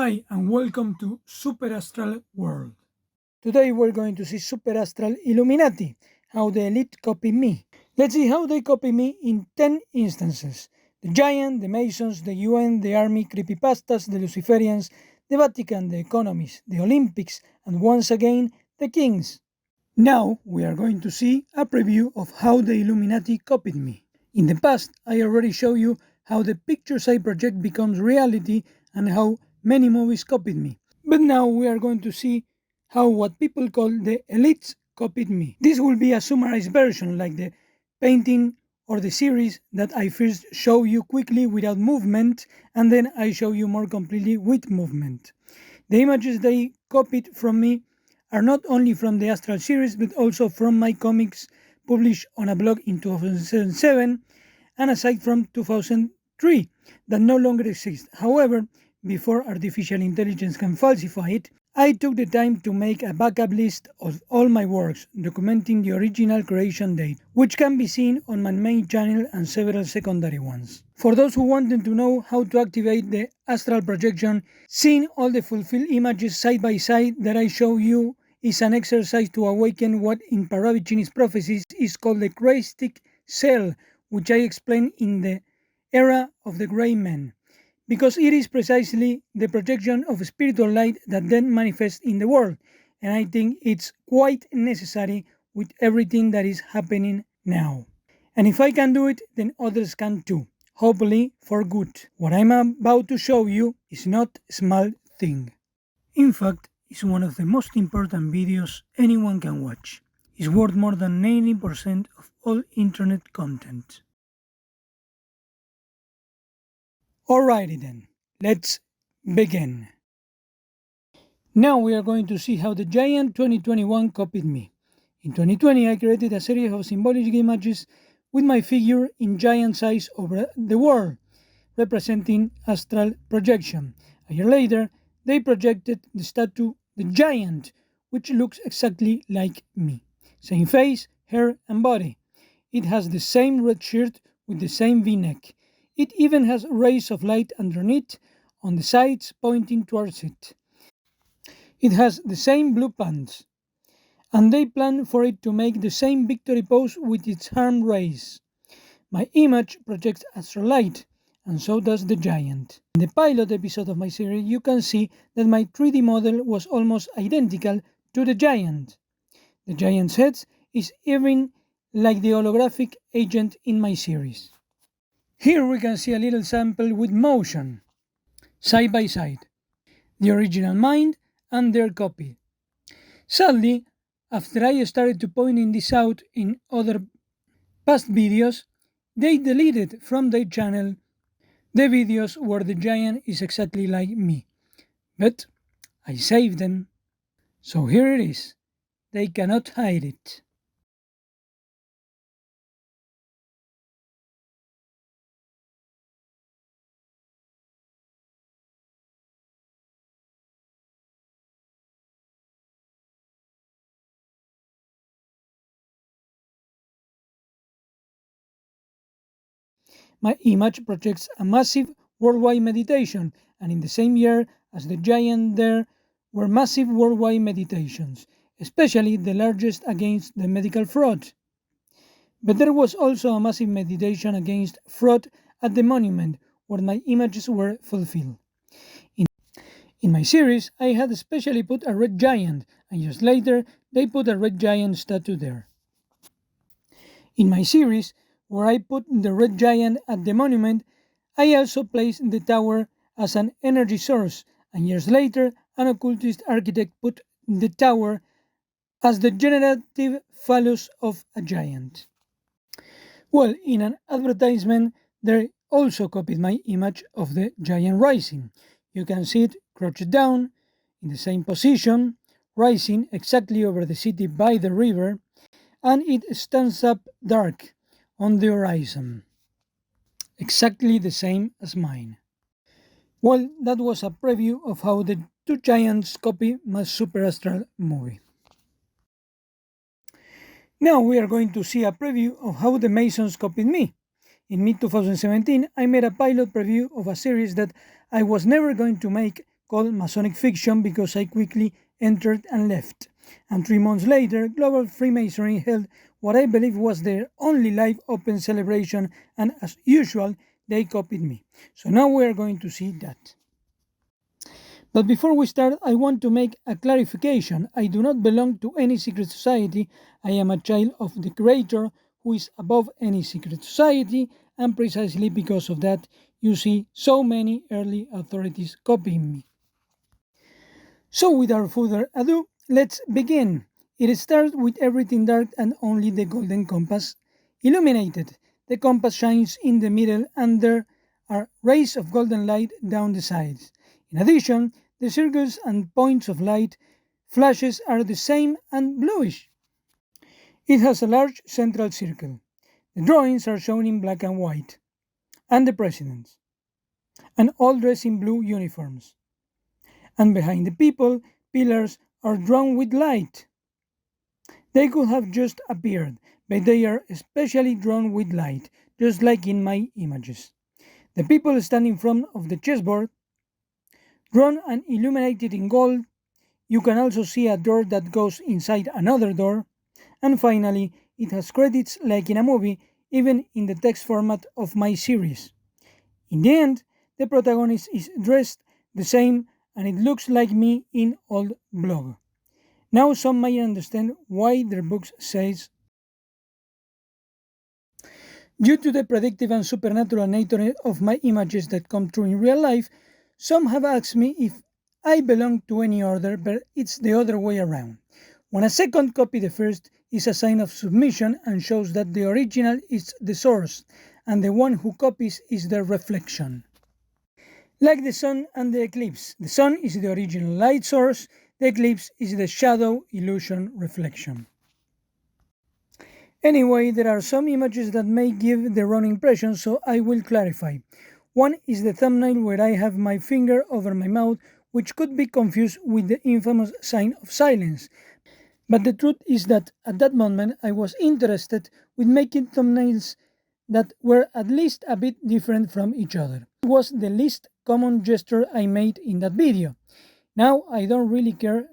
Hi and welcome to Super Astral World. Today we're going to see Super Astral Illuminati, how the elite copy me. Let's see how they copy me in 10 instances. The Giant, the Masons, the UN, the Army, Creepypastas, the Luciferians, the Vatican, the Economists, the Olympics, and once again, the Kings. Now we are going to see a preview of how the Illuminati copied me. In the past, I already showed you how the pictures I project becomes reality and how many movies copied me. But now we are going to see how what people call the elites copied me. This will be a summarized version like the painting or the series that I first show you quickly without movement and then I show you more completely with movement. The images they copied from me are not only from the Astral series but also from my comics published on a blog in 2007 and aside from 2003 that no longer exists. However, before artificial intelligence can falsify it, I took the time to make a backup list of all my works, documenting the original creation date, which can be seen on my main channel and several secondary ones. For those who wanted to know how to activate the astral projection, seeing all the fulfilled images side by side that I show you is an exercise to awaken what in Paravicini's prophecies is called the Christic cell, which I explained in the era of the Grey Men, because it is precisely the projection of spiritual light that then manifests in the world, and I think it's quite necessary with everything that is happening now. And if I can do it, then others can too, hopefully for good. What I'm about to show you is not a small thing. In fact, it's one of the most important videos anyone can watch. It's worth more than 90% of all internet content. Alrighty then, let's begin. Now we are going to see how the Giant 2021 copied me. In 2020 I created a series of symbolic images with my figure in giant size over the world, representing astral projection. A year later, they projected the statue, the Giant, which looks exactly like me. Same face, hair and body. It has the same red shirt with the same V-neck. It even has rays of light underneath on the sides pointing towards it. It has the same blue pants. And they plan for it to make the same victory pose with its arm raised. My image projects astral light, and so does the Giant. In the pilot episode of my series, you can see that my 3D model was almost identical to the Giant. The Giant's head is even like the holographic agent in my series. Here we can see a little sample with motion, side by side, the original mind and their copy. Sadly, after I started to pointing this out in other past videos, they deleted from their channel the videos where the Giant is exactly like me. But I saved them, so here it is. They cannot hide it. My image projects a massive worldwide meditation, and in the same year as the Giant there were massive worldwide meditations, especially the largest against the medical fraud. But there was also a massive meditation against fraud at the monument where my images were fulfilled. In my series, I had especially put a red giant, and just later they put a red giant statue there. In my series, where I put the red giant at the monument, I also placed the tower as an energy source, and years later an occultist architect put the tower as the generative phallus of a giant. Well, in an advertisement, they also copied my image of the giant rising. You can see it crouched down, in the same position, rising exactly over the city by the river, and it stands up dark on the horizon. Exactly the same as mine. Well, that was a preview of how the two giants copy my Super Astral movie. Now we are going to see a preview of how the Masons copied me. In mid-2017, I made a pilot preview of a series that I was never going to make called Masonic Fiction because I quickly entered and left. And 3 months later, Global Freemasonry held what I believe was their only live open celebration, and as usual, they copied me. So now we are going to see that. But before we start, I want to make a clarification. I do not belong to any secret society. I am a child of the Creator who is above any secret society, and precisely because of that, you see so many early authorities copying me. So without further ado, let's begin. It starts with everything dark and only the golden compass illuminated. The compass shines in the middle and there are rays of golden light down the sides. In addition, the circles and points of light flashes are the same and bluish. It has a large central circle. The drawings are shown in black and white, and the presidents, and all dressed in blue uniforms. And behind the people, pillars are drawn with light. They could have just appeared, but they are especially drawn with light, just like in my images. The people stand in front of the chessboard, drawn and illuminated in gold. You can also see a door that goes inside another door. And finally, it has credits like in a movie, even in the text format of my series. In the end, the protagonist is dressed the same and it looks like me in old blog. Now some may understand why their books says, due to the predictive and supernatural nature of my images that come true in real life, some have asked me if I belong to any order, but it's the other way around. When a second copy the first is a sign of submission and shows that the original is the source and the one who copies is the reflection. Like the sun and the eclipse, the sun is the original light source, the eclipse is the shadow illusion reflection. Anyway, there are some images that may give the wrong impression, so I will clarify. One is the thumbnail where I have my finger over my mouth, which could be confused with the infamous sign of silence. But the truth is that at that moment I was interested with making thumbnails that were at least a bit different from each other. It was the least common gesture I made in that video. Now I don't really care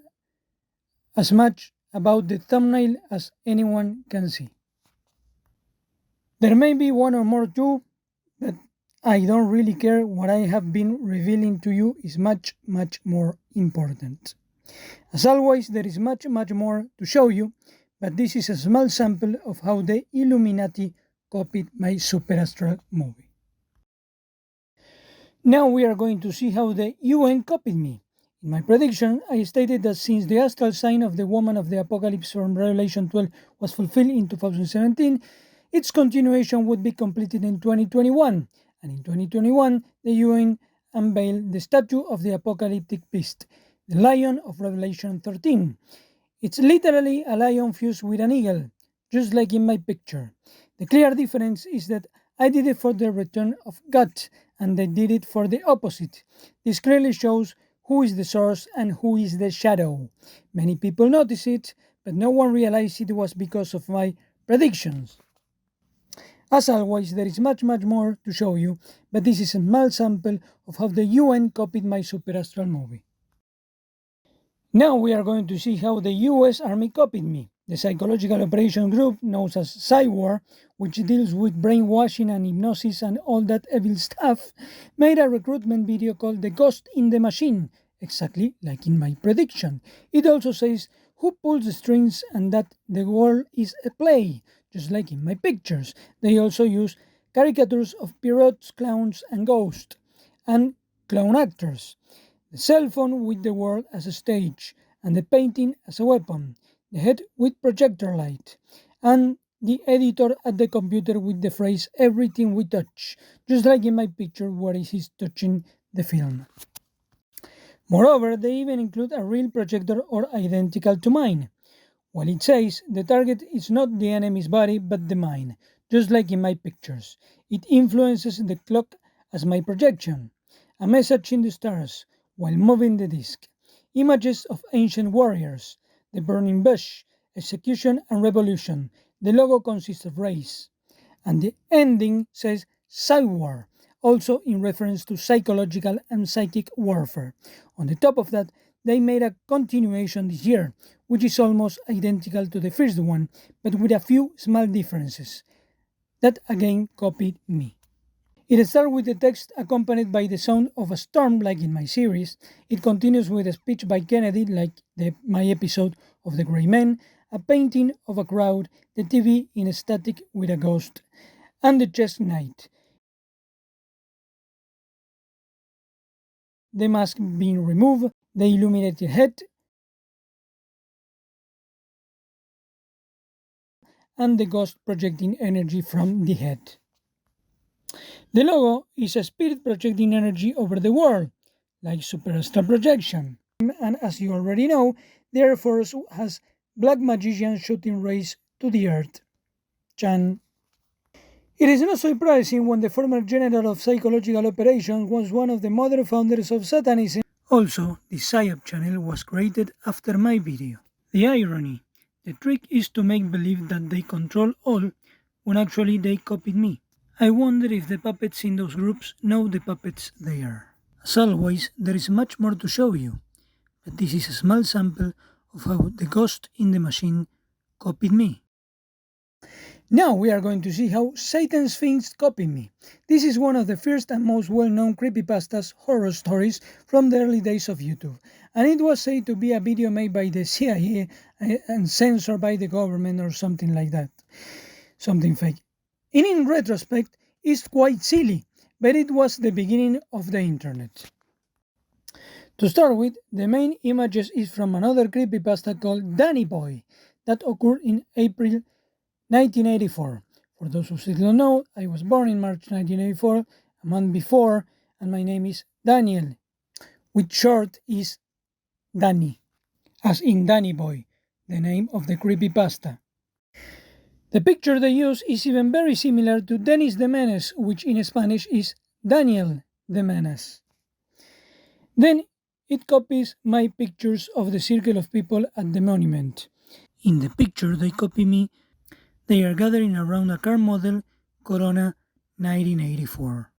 as much about the thumbnail as anyone can see. There may be one or more too, but I don't really care. What I have been revealing to you is much more important. As always, there is much more to show you, but this is a small sample of how the Illuminati copied my Superastral movie. Now we are going to see how the UN copied me. In my prediction, I stated that since the astral sign of the woman of the apocalypse from Revelation 12 was fulfilled in 2017, its continuation would be completed in 2021, and in 2021 the UN unveiled the statue of the apocalyptic beast, the lion of Revelation 13. It's literally a lion fused with an eagle, just like in my picture. The clear difference is that I did it for the return of God, and they did it for the opposite. This clearly shows who is the source and who is the shadow. Many people notice it, but no one realized it was because of my predictions. As always, there is much more to show you, but this is a small sample of how the UN copied my Superastral movie. Now we are going to see how the US Army copied me. The Psychological Operation Group, known as PsyWar, which deals with brainwashing and hypnosis and all that evil stuff, made a recruitment video called The Ghost in the Machine, exactly like in my prediction. It also says who pulls the strings and that the world is a play, just like in my pictures. They also use caricatures of pierrots, clowns and ghosts, and clown actors. The cell phone with the world as a stage, and the painting as a weapon, the head with projector light, and the editor at the computer with the phrase everything we touch, just like in my picture where he's touching the film. Moreover, they even include a real projector or identical to mine. While it says the target is not the enemy's body but the mind, just like in my pictures. It influences the clock as my projection. A message in the stars while moving the disc. Images of ancient warriors. The burning bush. Execution and revolution. The logo consists of rays. And the ending says PsyWar. also in reference to psychological and psychic warfare. On the top of that, they made a continuation this year, which is almost identical to the first one, but with a few small differences. That again copied me. It starts with the text accompanied by the sound of a storm, like in my series. It continues with a speech by Kennedy, like my episode of The Grey Man, a painting of a crowd, the TV in static with a ghost, and the chess knight. The mask being removed, the illuminated head, and the ghost projecting energy from the head. The logo is a spirit projecting energy over the world, like superastral projection. And as you already know, the Air Force has black magicians shooting rays to the earth. Chan. It is not surprising when the former general of psychological operations was one of the modern founders of Satanism. Also, the PSYOP channel was created after my video. The irony. The trick is to make believe that they control all, when actually they copied me. I wonder if the puppets in those groups know the puppets they are. As always, there is much more to show you, but this is a small sample of how the ghost in the machine copied me. Now we are going to see how Satan's Sphinx copied me. This is one of the first and most well-known creepypastas horror stories from the early days of YouTube, and it was said to be a video made by the CIA and censored by the government or something like that. Something fake. In retrospect, it's quite silly, but it was the beginning of the internet. To start with, the main images is from another creepypasta called Danny Boy that occurred in April 1984. For those who still don't know, I was born in March 1984, a month before, and my name is Daniel, which short is Danny, as in Danny Boy, the name of the creepypasta. The picture they use is even very similar to Dennis the Menace, which in Spanish is Daniel the Menace. Then it copies my pictures of the circle of people at the monument. In the picture they copy me. They are gathering around a car model Corona 1984,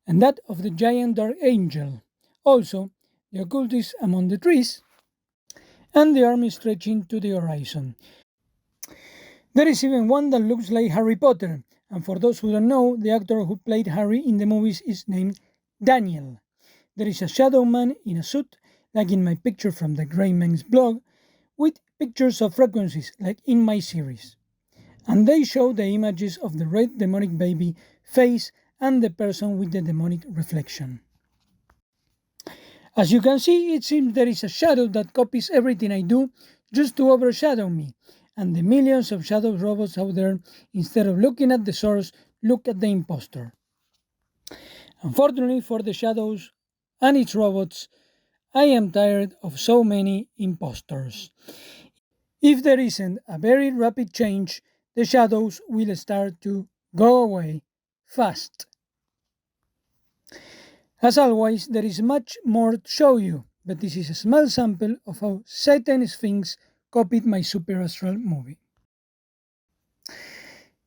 and that of the giant dark angel. Also, the occultist among the trees, and the arm stretching to the horizon. There is even one that looks like Harry Potter, and for those who don't know, the actor who played Harry in the movies is named Daniel. There is a shadow man in a suit, like in my picture from the Grey Man's blog, with pictures of frequencies, like in my series. And they show the images of the red demonic baby face and the person with the demonic reflection. As you can see, it seems there is a shadow that copies everything I do just to overshadow me, and the millions of shadow robots out there, instead of looking at the source, look at the imposter. Unfortunately for the shadows and its robots, I am tired of so many imposters. If there isn't a very rapid change, the shadows will start to go away fast. As always, there is much more to show you, but this is a small sample of how Satan's Sphinx copied my Superastral movie.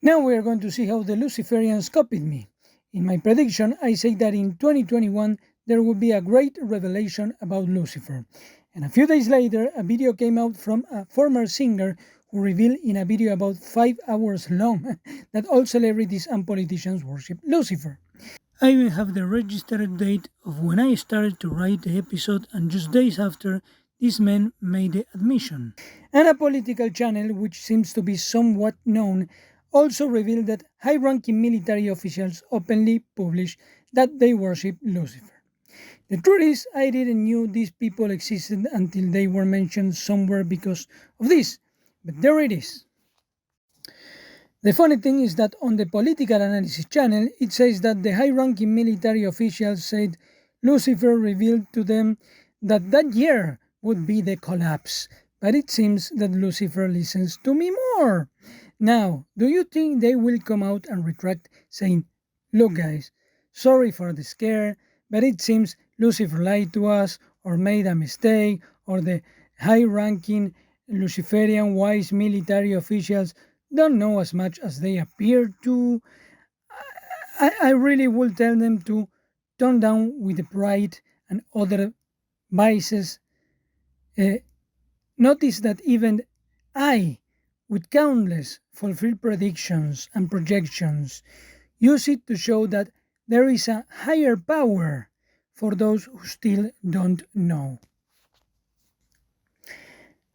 Now we are going to see how the Luciferians copied me. In my prediction, I say that in 2021 there will be a great revelation about Lucifer. And a few days later, a video came out from a former singer who revealed in a video about 5 hours long that all celebrities and politicians worship Lucifer. I even have the registered date of when I started to write the episode, and just days after, this man made the admission. And a political channel, which seems to be somewhat known, also revealed that high-ranking military officials openly publish that they worship Lucifer. The truth is, I didn't know these people existed until they were mentioned somewhere because of this, but there it is. The funny thing is that on the Political Analysis channel, it says that the high-ranking military officials said Lucifer revealed to them that that year would be the collapse, but it seems that Lucifer listens to me more. Now, do you think they will come out and retract, saying, "Look guys, sorry for the scare, but it seems Lucifer lied to us, or made a mistake, or the high-ranking Luciferian wise military officials don't know as much as they appear to"? I really will tell them to tone down with the pride and other vices. Notice that even I, with countless fulfilled predictions and projections, use it to show that there is a higher power for those who still don't know.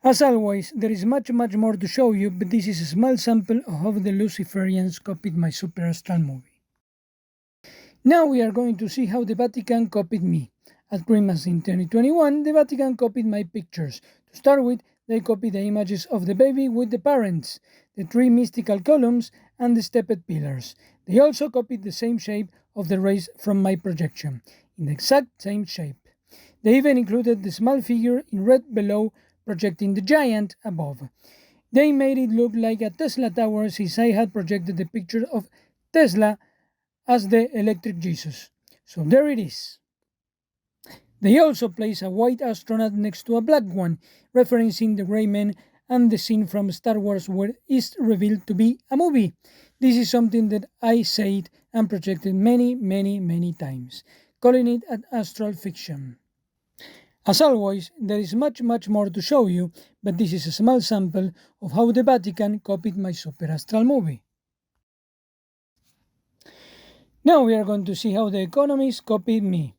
As always, there is much more to show you, but this is a small sample of how the Luciferians copied my Superastral movie. Now we are going to see how the Vatican copied me. At Christmas in 2021, the Vatican copied my pictures. To start with, they copied the images of the baby with the parents, the three mystical columns, and the stepped pillars. They also copied the same shape of the rays from my projection, in the exact same shape. They even included the small figure in red below, projecting the giant above. They made it look like a Tesla tower since I had projected the picture of Tesla as the electric Jesus. So there it is. They also place a white astronaut next to a black one, referencing the Grey Men and the scene from Star Wars where it's revealed to be a movie. This is something that I said and projected many times, calling it an astral fiction. As always, there is much more to show you, but this is a small sample of how the Vatican copied my Superastral movie. Now we are going to see how The Economist copied me.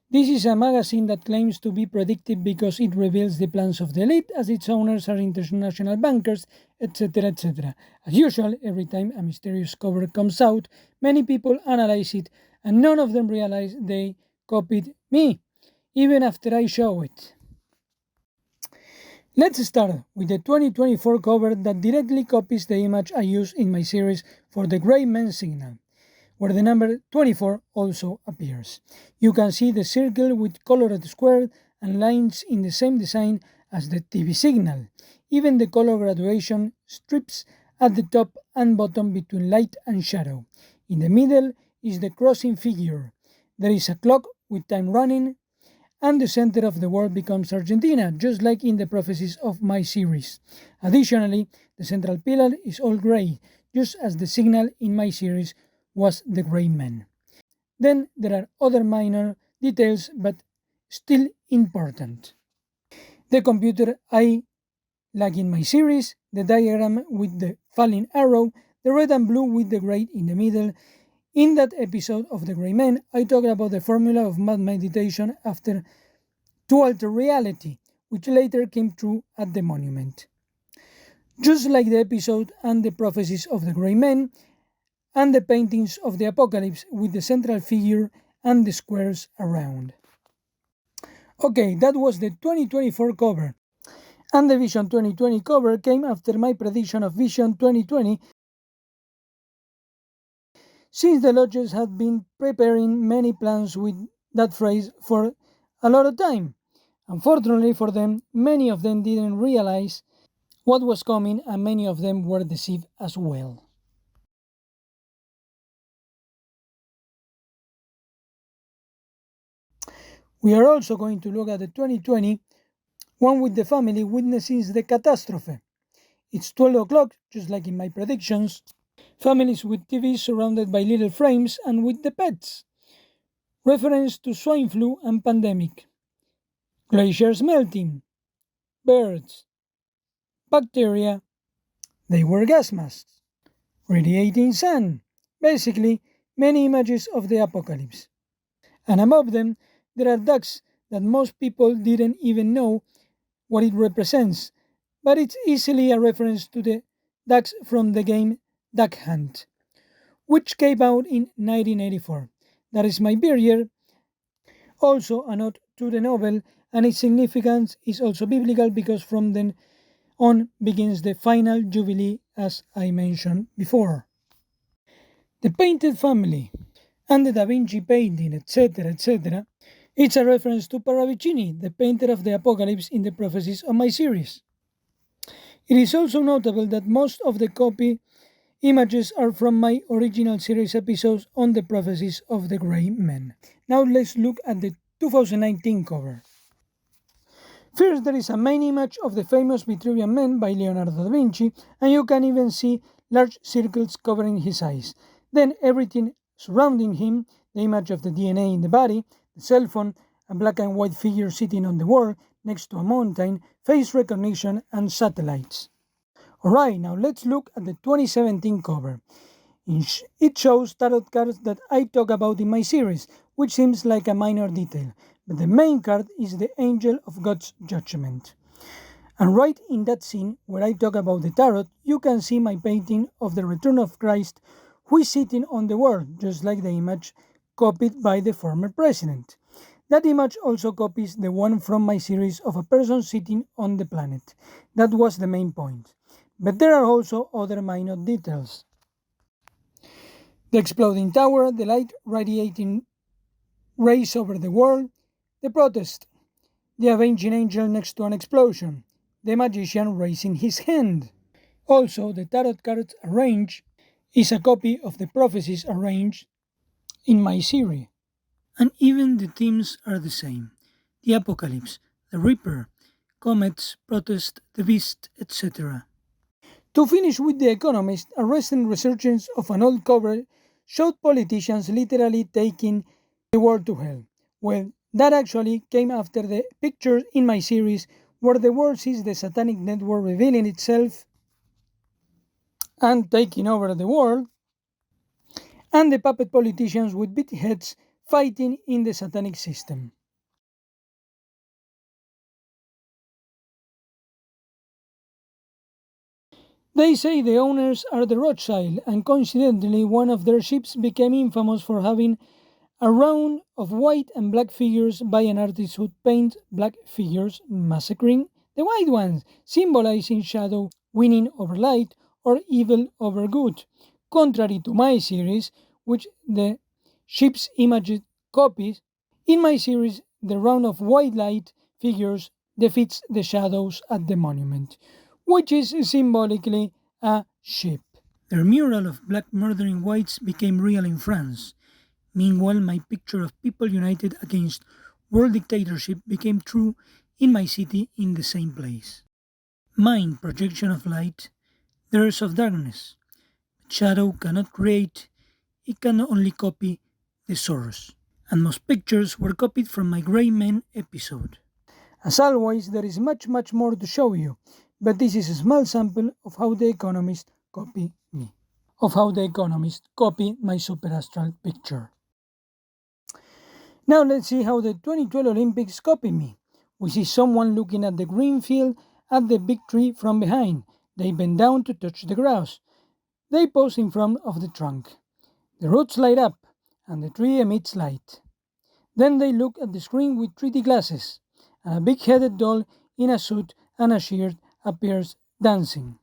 This is a magazine that claims to be predictive because it reveals the plans of the elite as its owners are international bankers, etc. As usual, every time a mysterious cover comes out, many people analyze it and none of them realize they copied me, even after I show it. Let's start with the 2024 cover that directly copies the image I use in my series for the Grey Men signal, where the number 24 also appears. You can see the circle with colored squares and lines in the same design as the TV signal. Even the color graduation strips at the top and bottom between light and shadow. In the middle is the crossing figure. There is a clock with time running, and the center of the world becomes Argentina, just like in the prophecies of my series. Additionally, the central pillar is all gray, just as the signal in my series was the Grey Men. Then there are other minor details, but still important. The computer eye, like in my series, the diagram with the falling arrow, the red and blue with the gray in the middle. In that episode of The Grey Men, I talked about the formula of mad meditation to alter reality, which later came true at the monument. Just like the episode and the prophecies of the Grey Men, and the paintings of the apocalypse with the central figure and the squares around. Okay, that was the 2024 cover. And the Vision 2020 cover came after my prediction of Vision 2020, since the lodges had been preparing many plans with that phrase for a lot of time. Unfortunately for them, many of them didn't realize what was coming and many of them were deceived as well. We are also going to look at the 2020 one with the family witnessing the catastrophe. It's 12 o'clock, just like in my predictions. Families with TVs surrounded by little frames and with the pets. Reference to swine flu and pandemic. Glaciers melting. Birds. Bacteria. They wear gas masks. Radiating sun. Basically, many images of the apocalypse. And above them, there are ducks that most people didn't even know what it represents, but it's easily a reference to the ducks from the game Duck Hunt, which came out in 1984. That is my birth year, also a nod to the novel, and its significance is also biblical because from then on begins the final Jubilee, as I mentioned before. The Painted Family and the Da Vinci painting, etc. It's a reference to Paravicini, the painter of the apocalypse in the prophecies of my series. It is also notable that most of the copy images are from my original series episodes on the prophecies of the Grey Men. Now let's look at the 2019 cover. First, there is a main image of the famous Vitruvian Man by Leonardo da Vinci, and you can even see large circles covering his eyes. Then everything surrounding him, the image of the DNA in the body, the cell phone, a black and white figure sitting on the wall next to a mountain, face recognition, and satellites. Alright, now let's look at the 2017 cover. It shows tarot cards that I talk about in my series, which seems like a minor detail, but the main card is the Angel of God's Judgment. And right in that scene where I talk about the tarot, you can see my painting of the Return of Christ, who is sitting on the wall, just like the image copied by the former president. That image also copies the one from my series of a person sitting on the planet. That was the main point. But there are also other minor details. The exploding tower, the light radiating rays over the world, the protest, the avenging angel next to an explosion, the magician raising his hand. Also, the tarot cards arranged is a copy of the prophecies arranged in my series. And even the themes are the same. The apocalypse, the reaper, comets, protest, the beast, etc. To finish with The Economist, a recent resurgence of an old cover showed politicians literally taking the world to hell. Well, that actually came after the picture in my series where the world sees the satanic network revealing itself and taking over the world, and the puppet politicians with big heads fighting in the satanic system. They say the owners are the Rothschild, and coincidentally one of their ships became infamous for having a round of white and black figures by an artist who painted black figures massacring the white ones, symbolizing shadow winning over light or evil over good. Contrary to my series, which the ship's image copies, in my series the round of white light figures defeats the shadows at the monument, which is symbolically a ship. Their mural of black murdering whites became real in France. Meanwhile, my picture of people united against world dictatorship became true in my city in the same place. Mine, projection of light, theirs of darkness. Shadow cannot create, it can only copy the source. And most pictures were copied from my Grey Men episode. As always, there is much more to show you, but this is a small sample of how The Economist copy me. Of how The Economist copy my superastral picture. Now let's see how the 2012 Olympics copy me. We see someone looking at the green field at the big tree from behind. They bend down to touch the grass. They pose in front of the trunk. The roots light up, and the tree emits light. Then they look at the screen with 3D glasses, and a big-headed doll in a suit and a shirt appears dancing.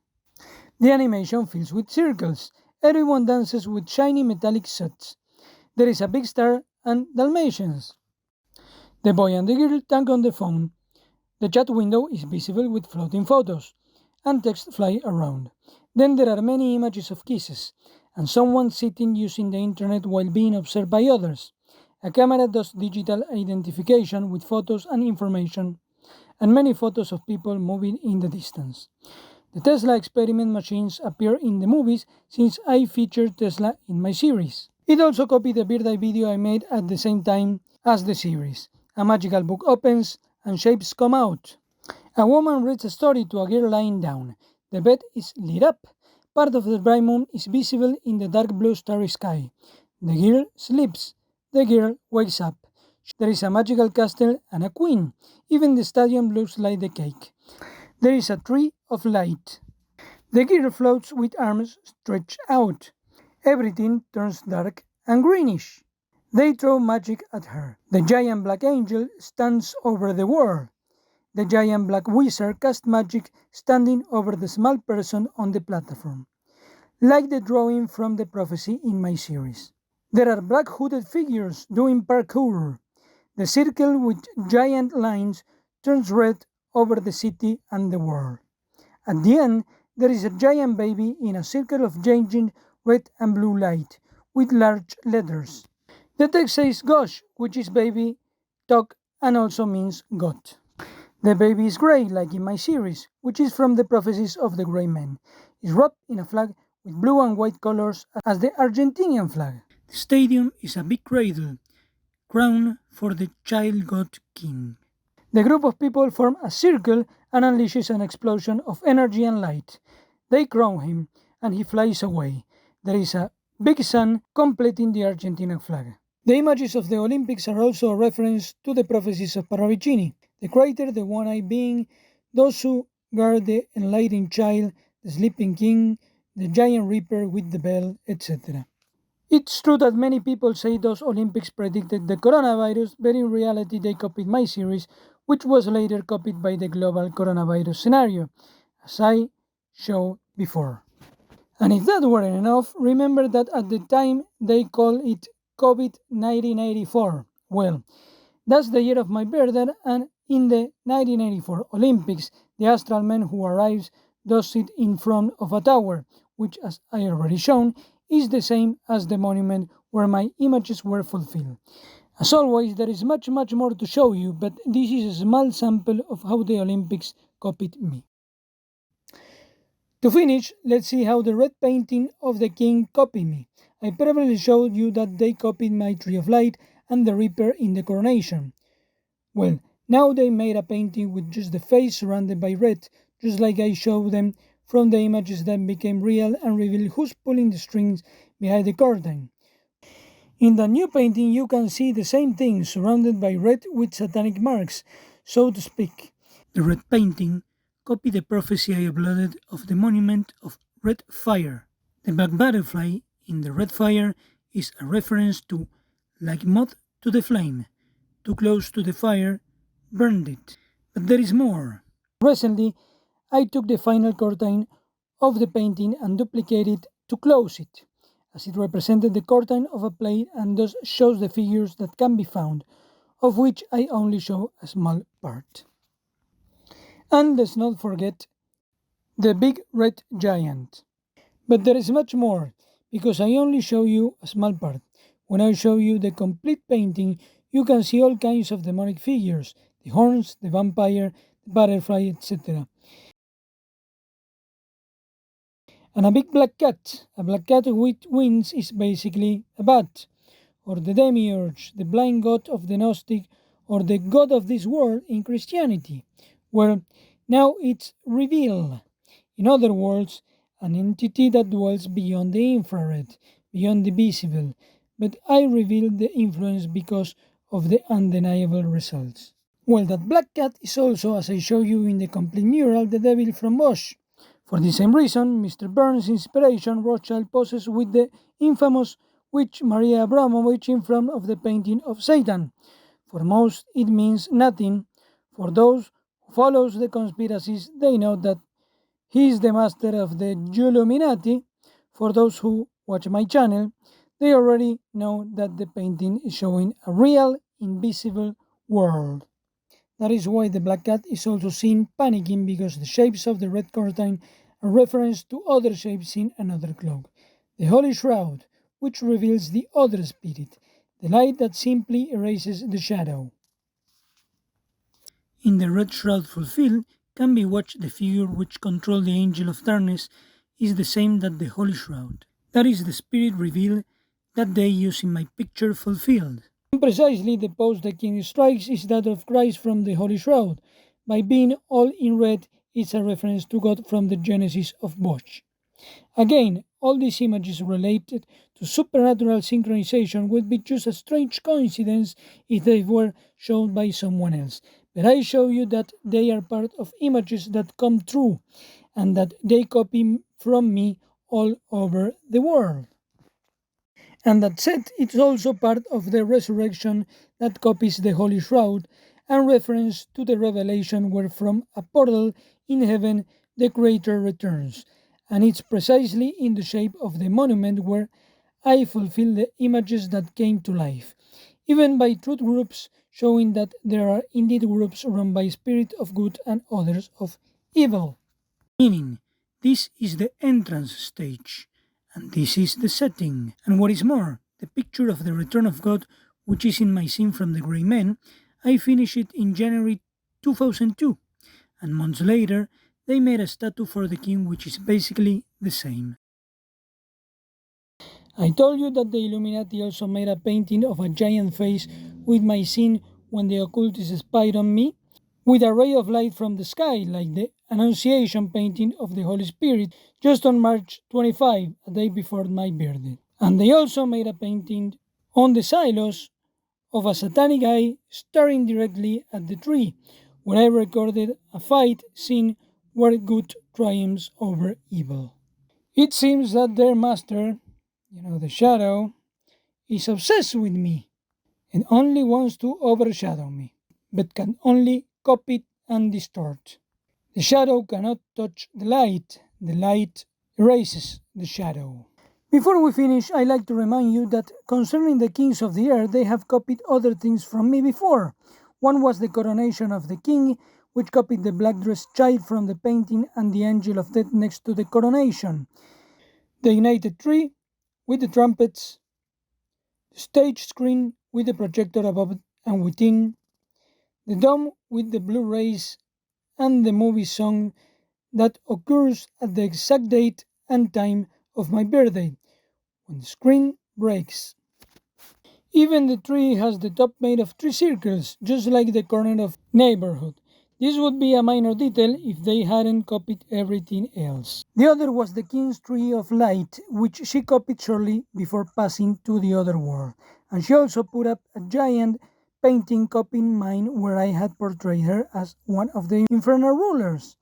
The animation fills with circles. Everyone dances with shiny metallic suits. There is a big star and Dalmatians. The boy and the girl talk on the phone. The chat window is visible with floating photos, and text fly around. Then there are many images of kisses, and someone sitting using the internet while being observed by others. A camera does digital identification with photos and information, and many photos of people moving in the distance. The Tesla experiment machines appear in the movies since I featured Tesla in my series. It also copied the birthday video I made at the same time as the series. A magical book opens and shapes come out. A woman reads a story to a girl lying down. The bed is lit up. Part of the bright moon is visible in the dark blue starry sky. The girl sleeps. The girl wakes up. There is a magical castle and a queen. Even the stadium looks like the cake. There is a tree of light. The girl floats with arms stretched out. Everything turns dark and greenish. They throw magic at her. The giant black angel stands over the world. The giant black wizard casts magic standing over the small person on the platform, like the drawing from the prophecy in my series. There are black hooded figures doing parkour. The circle with giant lines turns red over the city and the world. At the end, there is a giant baby in a circle of changing red and blue light with large letters. The text says gosh, which is baby talk and also means God. The baby is grey, like in my series, which is from the prophecies of the Grey Men. It's wrapped in a flag with blue and white colors as the Argentinian flag. The stadium is a big cradle, crown for the child god king. The group of people form a circle and unleashes an explosion of energy and light. They crown him, and he flies away. There is a big sun completing the Argentine flag. The images of the Olympics are also a reference to the prophecies of Parravicini, the crater, the one eye being, those who guard the enlightened child, the sleeping king, the giant reaper with the bell, etc. It's true that many people say those Olympics predicted the coronavirus, but in reality they copied my series, which was later copied by the global coronavirus scenario, as I showed before. And if that weren't enough, remember that at the time they called it COVID 1984. Well, that's the year of my birthday, and in the 1984 Olympics, the astral man who arrives does sit in front of a tower, which, as I already shown, is the same as the monument where my images were fulfilled. As always, there is much more to show you, but this is a small sample of how the Olympics copied me. To finish, let's see how the red painting of the king copied me. I probably showed you that they copied my Tree of Light and the Reaper in the coronation. Well, now they made a painting with just the face surrounded by red, just like I showed them from the images that became real and revealed who's pulling the strings behind the curtain. In the new painting you can see the same thing surrounded by red with satanic marks, so to speak. The red painting copied the prophecy I uploaded of the monument of red fire. The black butterfly in the red fire is a reference to like moth to the flame. Too close to the fire, burned it. But there is more. Recently, I took the final curtain of the painting and duplicated to close it, as it represented the curtain of a play and thus shows the figures that can be found, of which I only show a small part. And let's not forget the big red giant. But there is much more, because I only show you a small part. When I show you the complete painting, you can see all kinds of demonic figures, the horns, the vampire, the butterfly, etc. And a big black cat. A black cat with wings is basically a bat, or the demiurge, the blind god of the Gnostic, or the god of this world in Christianity. Well, now it's revealed. In other words, an entity that dwells beyond the infrared, beyond the visible, but I revealed the influence because of the undeniable results. Well, that black cat is also, as I show you in the complete mural, the devil from Bosch. For the same reason, Mr. Burns' inspiration Rothschild poses with the infamous witch Maria Abramovich in front of the painting of Satan. For most, it means nothing. For those who follow the conspiracies, they know that he is the master of the Iluminati. For those who watch my channel, they already know that the painting is showing a real, invisible world. That is why the black cat is also seen panicking, because the shapes of the red curtain are reference to other shapes in another cloak. The Holy Shroud, which reveals the other spirit, the light that simply erases the shadow. In the red shroud fulfilled can be watched the figure which controls the angel of darkness is the same that the Holy Shroud. That is the spirit revealed that they use in my picture fulfilled. And precisely the pose the king strikes is that of Christ from the Holy Shroud. By being all in red, it's a reference to God from the Genesis of Bosch. Again, all these images related to supernatural synchronization would be just a strange coincidence if they were shown by someone else. But I show you that they are part of images that come true, and that they copy from me all over the world. And that said, it's also part of the resurrection that copies the Holy Shroud, and reference to the revelation where from a portal in heaven the Creator returns, and it's precisely in the shape of the monument where I fulfill the images that came to life, even by truth groups, showing that there are indeed groups run by spirit of good and others of evil. Meaning, this is the entrance stage, and this is the setting. And what is more, the picture of the return of God, which is in my scene from the Grey Men, I finished it in January 2002, and months later they made a statue for the king which is basically the same. I told you that the Illuminati also made a painting of a giant face with my scene when the occultists spied on me, with a ray of light from the sky, like the Annunciation painting of the Holy Spirit, just on March 25, a day before my birthday. And they also made a painting on the silos of a satanic eye staring directly at the tree, where I recorded a fight scene where good triumphs over evil. It seems that their master, the shadow, is obsessed with me and only wants to overshadow me, but can only copy and distort. The shadow cannot touch the light erases the shadow. Before we finish, I like to remind you that concerning the kings of the earth, they have copied other things from me before. One was the coronation of the king, which copied the black dressed child from the painting and the angel of death next to the coronation. The united tree with the trumpets, the stage screen with the projector above and within, the dome with the blue rays, and the movie song that occurs at the exact date and time of my birthday, when the screen breaks. Even the tree has the top made of three circles, just like the corner of neighborhood. This would be a minor detail if they hadn't copied everything else. The other was the king's tree of light, which she copied shortly before passing to the other world. And she also put up a giant painting copying mine where I had portrayed her as one of the infernal rulers.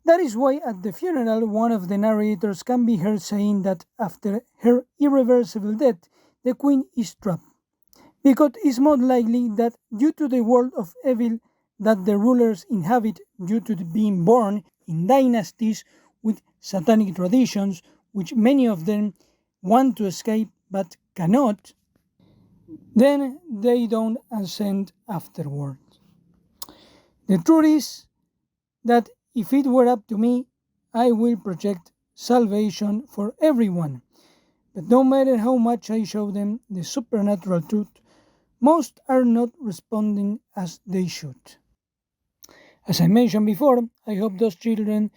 That is why at the funeral one of the narrators can be heard saying that after her irreversible death, the queen is trapped. Because it's more likely that due to the world of evil that the rulers inhabit due to being born in dynasties with satanic traditions, which many of them want to escape but cannot, then they don't ascend afterward. The truth is that if it were up to me, I will project salvation for everyone. But no matter how much I show them the supernatural truth, most are not responding as they should. As I mentioned before, I hope those children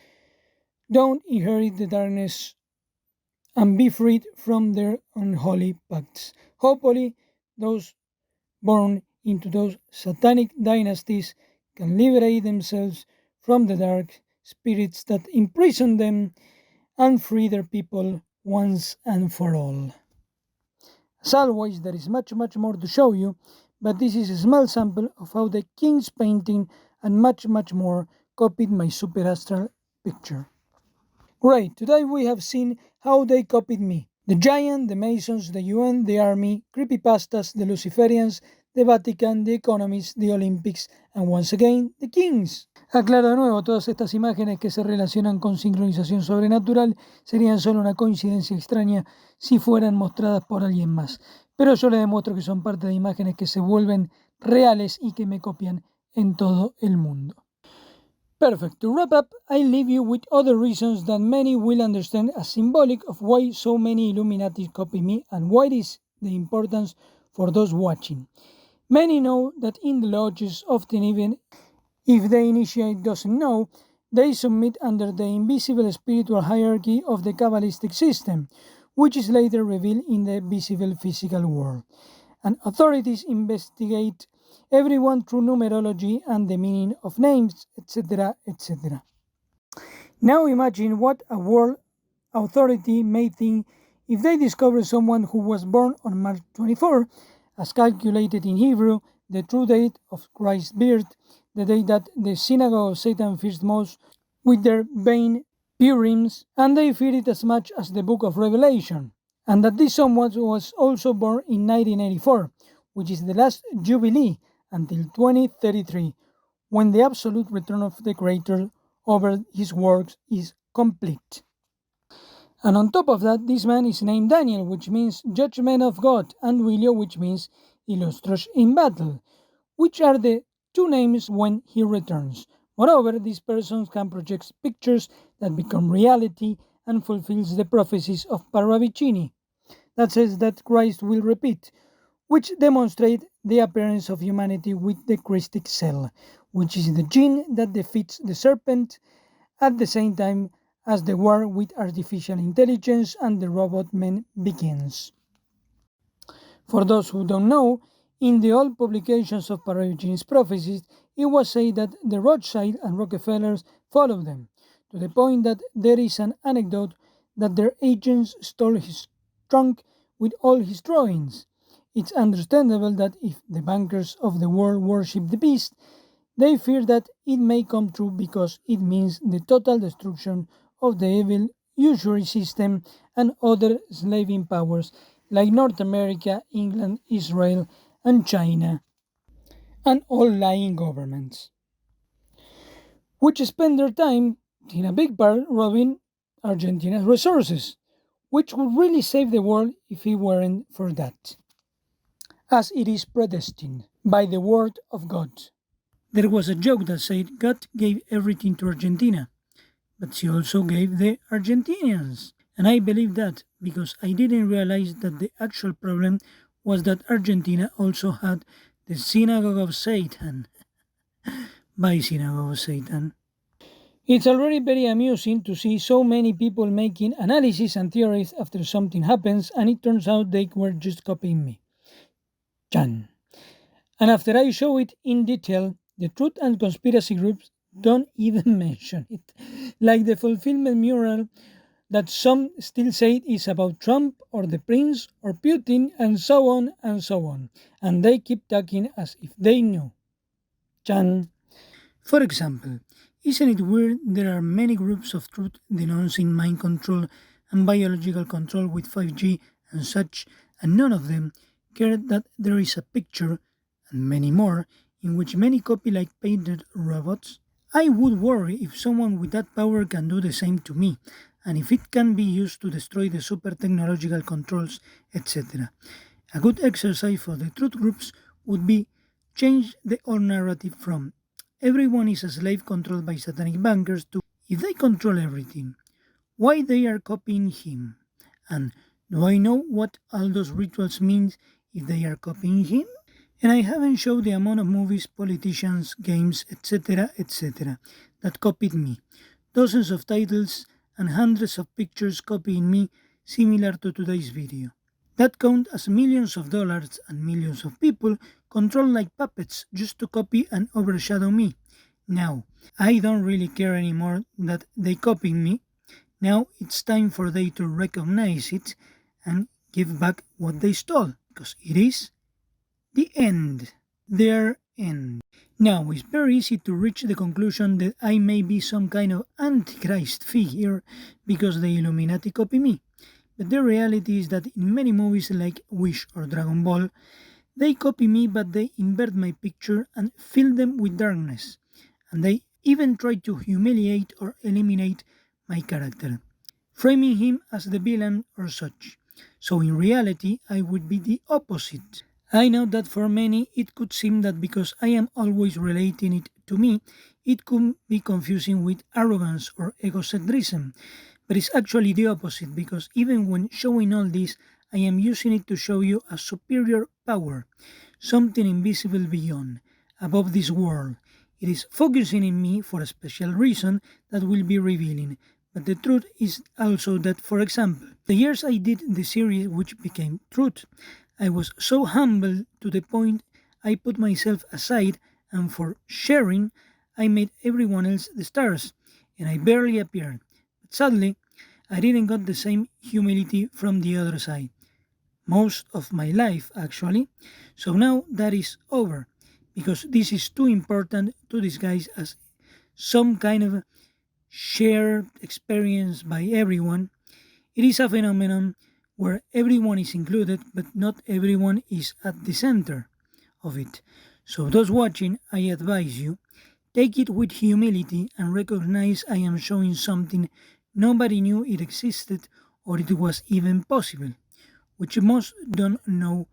don't inherit the darkness and be freed from their unholy pacts. Hopefully, those born into those satanic dynasties can liberate themselves from the dark spirits that imprison them and free their people once and for all. As always, there is much more to show you, but this is a small sample of how the king's painting and much more copied my superastral picture. Great, today we have seen how they copied me. The Giant, the Masons, the UN, the Army, Creepypastas, the Luciferians, the Vatican, the Economists, the Olympics, and once again, the Kings. Aclaro de nuevo, todas estas imágenes que se relacionan con sincronización sobrenatural serían solo una coincidencia extraña si fueran mostradas por alguien más. Pero yo les demuestro que son parte de imágenes que se vuelven reales y que me copian en todo el mundo. Perfect. To wrap up, I leave you with other reasons that many will understand as symbolic of why so many Illuminati copy me and what is the importance for those watching. Many know that in the lodges, often even if the initiate doesn't know, they submit under the invisible spiritual hierarchy of the Kabbalistic system, which is later revealed in the visible physical world. And authorities investigate everyone through numerology and the meaning of names, etc., etc. Now imagine what a world authority may think if they discover someone who was born on March 24, as calculated in Hebrew, the true date of Christ's birth, the day that the synagogue of Satan fears most with their vain Purims, and they fear it as much as the book of Revelation, and that this someone was also born in 1984, which is the last Jubilee until 2033, when the absolute return of the Creator over his works is complete. And on top of that, this man is named Daniel, which means judgment of God, and DUILIO, which means illustros in battle, which are the two names when he returns. Moreover, these persons can project pictures that become reality and fulfills the prophecies of Paravicini, that says that Christ will repeat, which demonstrate the appearance of humanity with the Christic cell, which is the gene that defeats the serpent at the same time as the war with artificial intelligence and the robot men begins. For those who don't know, in the old publications of Paragini's prophecies, it was said that the Rothschild and Rockefellers followed them, to the point that there is an anecdote that their agents stole his trunk with all his drawings. It's understandable that if the bankers of the world worship the beast, they fear that it may come true because it means the total destruction of the evil usury system and other slaving powers like North America, England, Israel, and China, and all lying governments, which spend their time, in a big part, robbing Argentina's resources, which would really save the world if it weren't for that, as it is predestined by the word of God. There was a joke that said God gave everything to Argentina, but she also gave the Argentinians. And I believe that because I didn't realize that the actual problem was that Argentina also had the synagogue of Satan. By synagogue of Satan. It's already very amusing to see so many people making analysis and theories after something happens and it turns out they were just copying me. Chan. And after I show it in detail, the truth and conspiracy groups don't even mention it. Like the fulfillment mural that some still say is about Trump or the Prince or Putin and so on and so on. And they keep talking as if they knew. Chan. For example, isn't it weird there are many groups of truth denouncing mind control and biological control with 5G and such, and none of them care that there is a picture, and many more, in which many copy like painted robots? I would worry if someone with that power can do the same to me, and if it can be used to destroy the super technological controls, etc. A good exercise for the truth groups would be change the old narrative from everyone is a slave controlled by satanic bankers to if they control everything, why they are copying him? And do I know what all those rituals mean if they are copying him? And I haven't showed the amount of movies, politicians, games, etc. that copied me. Dozens of titles and hundreds of pictures copying me similar to today's video. That count as millions of dollars and millions of people controlled like puppets just to copy and overshadow me. Now, I don't really care anymore that they copied me. Now it's time for they to recognize it and give back what they stole, because it is the end. Their end. Now, it's very easy to reach the conclusion that I may be some kind of antichrist figure because the Illuminati copy me. But the reality is that in many movies like Wish or Dragon Ball, they copy me but they invert my picture and fill them with darkness. And they even try to humiliate or eliminate my character, framing him as the villain or such. So in reality, I would be the opposite. I know that for many it could seem that because I am always relating it to me, it could be confusing with arrogance or egocentrism. But it's actually the opposite because even when showing all this, I am using it to show you a superior power, something invisible beyond, above this world. It is focusing in me for a special reason that will be revealing. But the truth is also that, for example, the years I did the series which became Truth, I was so humble to the point I put myself aside and for sharing, I made everyone else the stars, and I barely appeared. But sadly, I didn't get the same humility from the other side. Most of my life, actually. So now that is over, because this is too important to disguise as some kind of shared experience by everyone. It is a phenomenon where everyone is included, but not everyone is at the center of it. So those watching, I advise you, take it with humility and recognize I am showing something nobody knew it existed or it was even possible, which most don't know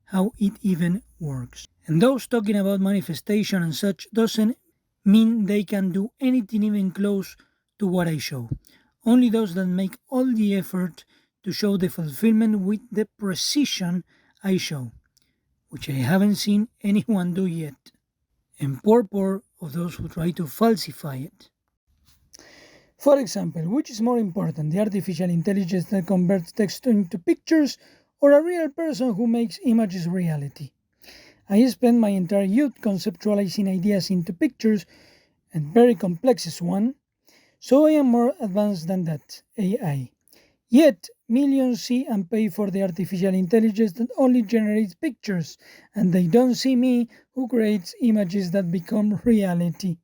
how it even works. And those talking about manifestation and such doesn't mean they can do anything even close to what I show. Only those that make all the effort to show the fulfillment with the precision I show, which I haven't seen anyone do yet. And poor of those who try to falsify it. For example, which is more important, the artificial intelligence that converts text into pictures or a real person who makes images reality? I spent my entire youth conceptualizing ideas into pictures, and very complex one, so I am more advanced than that, AI. Yet, millions see and pay for the artificial intelligence that only generates pictures, and they don't see me who creates images that become reality.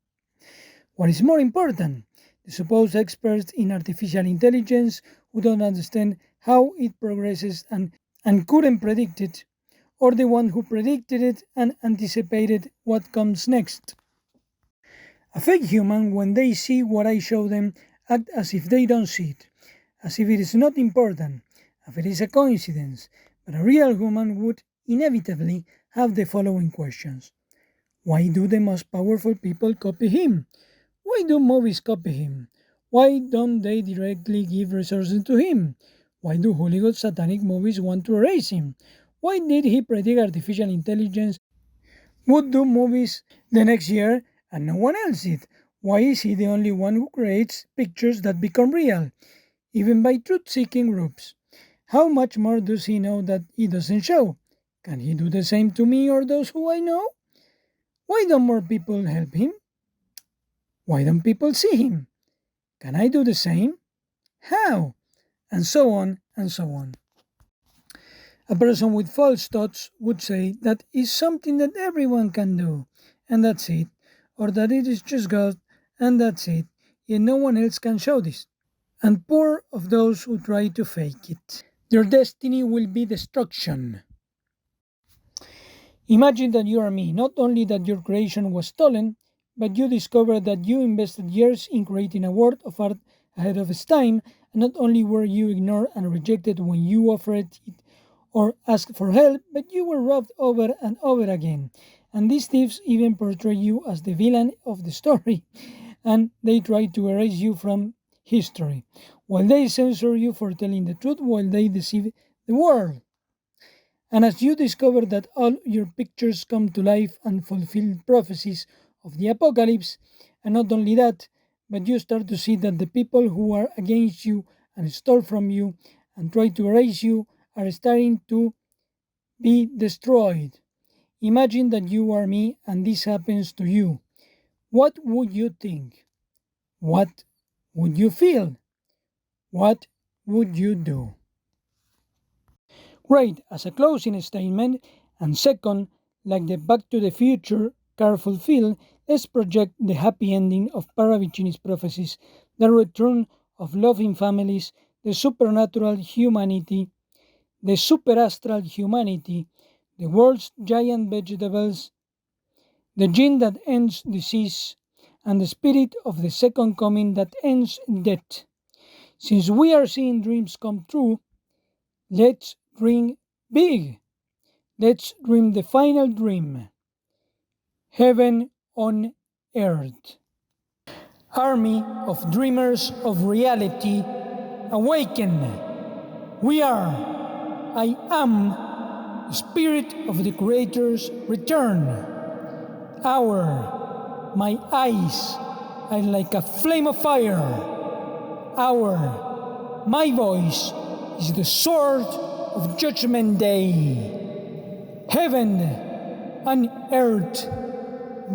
What is more important? The supposed experts in artificial intelligence who don't understand how it progresses and couldn't predict it, or the one who predicted it and anticipated what comes next. A fake human, when they see what I show them, act as if they don't see it, as if it is not important, as if it is a coincidence, but a real human would inevitably have the following questions. Why do the most powerful people copy him? Why do movies copy him? Why don't they directly give resources to him? Why do Hollywood satanic movies want to erase him? Why did he predict artificial intelligence would do movies the next year and no one else did? Why is he the only one who creates pictures that become real, even by truth-seeking groups? How much more does he know that he doesn't show? Can he do the same to me or those who I know? Why don't more people help him? Why don't people see him? Can I do the same? How? And so on and so on. A person with false thoughts would say that is something that everyone can do, and that's it, or that it is just God, and that's it, yet no one else can show this. And poor of those who try to fake it. Their destiny will be destruction. Imagine that you are me, not only that your creation was stolen, but you discover that you invested years in creating a work of art ahead of its time, and not only were you ignored and rejected when you offered it or asked for help, but you were robbed over and over again. And these thieves even portray you as the villain of the story, and they try to erase you from history, while they censor you for telling the truth, while they deceive the world. And as you discover that all your pictures come to life and fulfill prophecies of the apocalypse, and not only that, but you start to see that the people who are against you and stole from you and try to erase you are starting to be destroyed. Imagine that you are me and this happens to you. What would you think? What would you feel? What would you do? Great, as a closing statement, and second, like the Back to the Future careful feel, let's project the happy ending of Paravicini's prophecies, the return of loving families, the supernatural humanity, the superastral humanity, the world's giant vegetables, the gene that ends disease, and the spirit of the second coming that ends death. Since we are seeing dreams come true, let's dream big. Let's dream the final dream. Heaven on earth. Army of dreamers of reality, awaken. We are, I am, the spirit of the Creator's return. My eyes are like a flame of fire. My voice is the sword of Judgment Day. Heaven and earth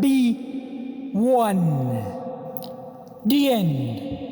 be one. The end.